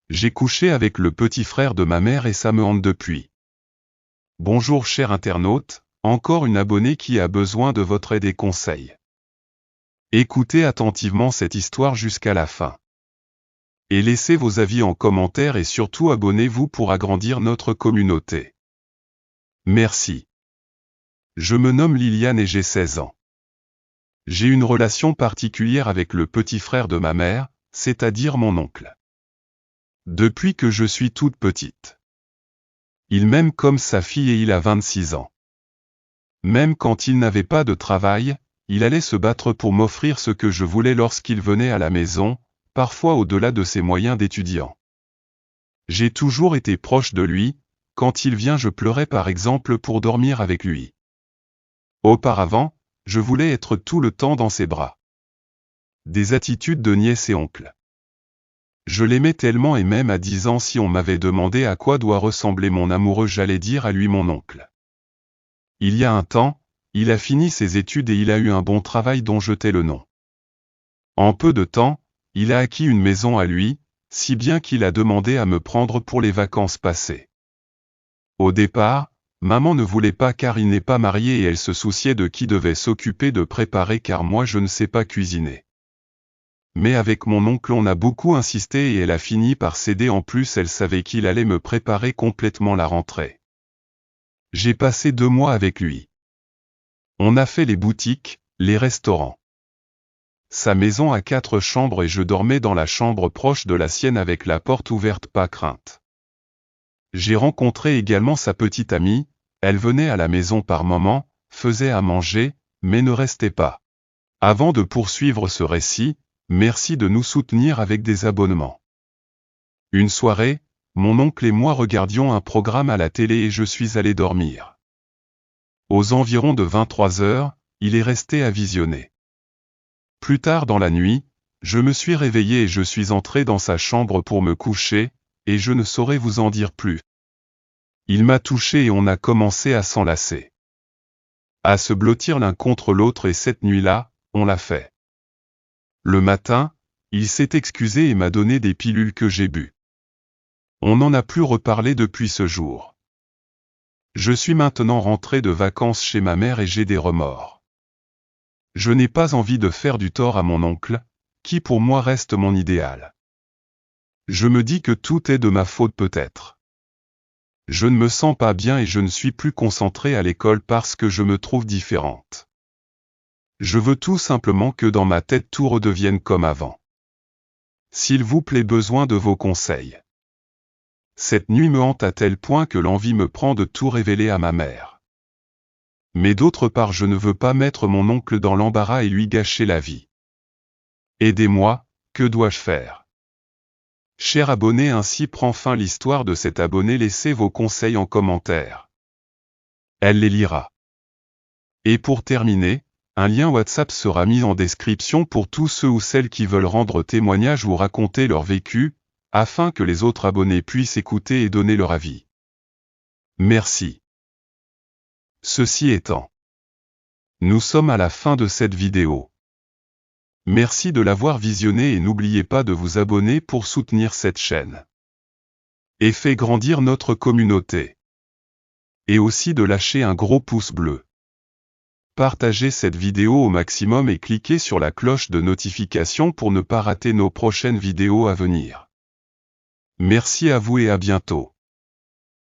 J'ai couché avec le petit frère de ma mère et ça me hante depuis. Bonjour cher internaute, encore une abonnée qui a besoin de votre aide et conseils. Écoutez attentivement cette histoire jusqu'à la fin. Et laissez vos avis en commentaire et surtout abonnez-vous pour agrandir notre communauté. Merci. Je me nomme Liliane et j'ai 16 ans. J'ai une relation particulière avec le petit frère de ma mère, c'est-à-dire mon oncle. Depuis que je suis toute petite. Il m'aime comme sa fille et il a 26 ans. Même quand il n'avait pas de travail, il allait se battre pour m'offrir ce que je voulais lorsqu'il venait à la maison, parfois au-delà de ses moyens d'étudiant. J'ai toujours été proche de lui, quand il vient je pleurais par exemple pour dormir avec lui. Auparavant, je voulais être tout le temps dans ses bras. Des attitudes de nièce et oncle. Je l'aimais tellement et même à 10 ans si on m'avait demandé à quoi doit ressembler mon amoureux j'allais dire à lui mon oncle. Il y a un temps, il a fini ses études et il a eu un bon travail dont je tais le nom. En peu de temps, il a acquis une maison à lui, si bien qu'il a demandé à me prendre pour les vacances passées. Au départ, maman ne voulait pas car il n'est pas marié et elle se souciait de qui devait s'occuper de préparer car moi je ne sais pas cuisiner. Mais avec mon oncle on a beaucoup insisté et elle a fini par céder en plus elle savait qu'il allait me préparer complètement la rentrée. J'ai passé 2 mois avec lui. On a fait les boutiques, les restaurants. Sa maison a 4 chambres et je dormais dans la chambre proche de la sienne avec la porte ouverte pas crainte. J'ai rencontré également sa petite amie, elle venait à la maison par moments, faisait à manger, mais ne restait pas. Avant de poursuivre ce récit, merci de nous soutenir avec des abonnements. Une soirée, mon oncle et moi regardions un programme à la télé et je suis allé dormir. Aux environs de 23 heures, il est resté à visionner. Plus tard dans la nuit, je me suis réveillé et je suis entré dans sa chambre pour me coucher, et je ne saurais vous en dire plus. Il m'a touché et on a commencé à s'enlacer. À se blottir l'un contre l'autre et cette nuit-là, on l'a fait. Le matin, il s'est excusé et m'a donné des pilules que j'ai bues. On n'en a plus reparlé depuis ce jour. Je suis maintenant rentré de vacances chez ma mère et j'ai des remords. Je n'ai pas envie de faire du tort à mon oncle, qui pour moi reste mon idéal. Je me dis que tout est de ma faute peut-être. Je ne me sens pas bien et je ne suis plus concentré à l'école parce que je me trouve différente. Je veux tout simplement que dans ma tête tout redevienne comme avant. S'il vous plaît besoin de vos conseils. Cette nuit me hante à tel point que l'envie me prend de tout révéler à ma mère. Mais d'autre part je ne veux pas mettre mon oncle dans l'embarras et lui gâcher la vie. Aidez-moi, que dois-je faire? Cher abonné, ainsi prend fin l'histoire de cet abonné, laissez vos conseils en commentaire. Elle les lira. Et pour terminer, un lien WhatsApp sera mis en description pour tous ceux ou celles qui veulent rendre témoignage ou raconter leur vécu, afin que les autres abonnés puissent écouter et donner leur avis. Merci. Ceci étant, nous sommes à la fin de cette vidéo. Merci de l'avoir visionné et n'oubliez pas de vous abonner pour soutenir cette chaîne. Et fait grandir notre communauté. Et aussi de lâcher un gros pouce bleu. Partagez cette vidéo au maximum et cliquez sur la cloche de notification pour ne pas rater nos prochaines vidéos à venir. Merci à vous et à bientôt.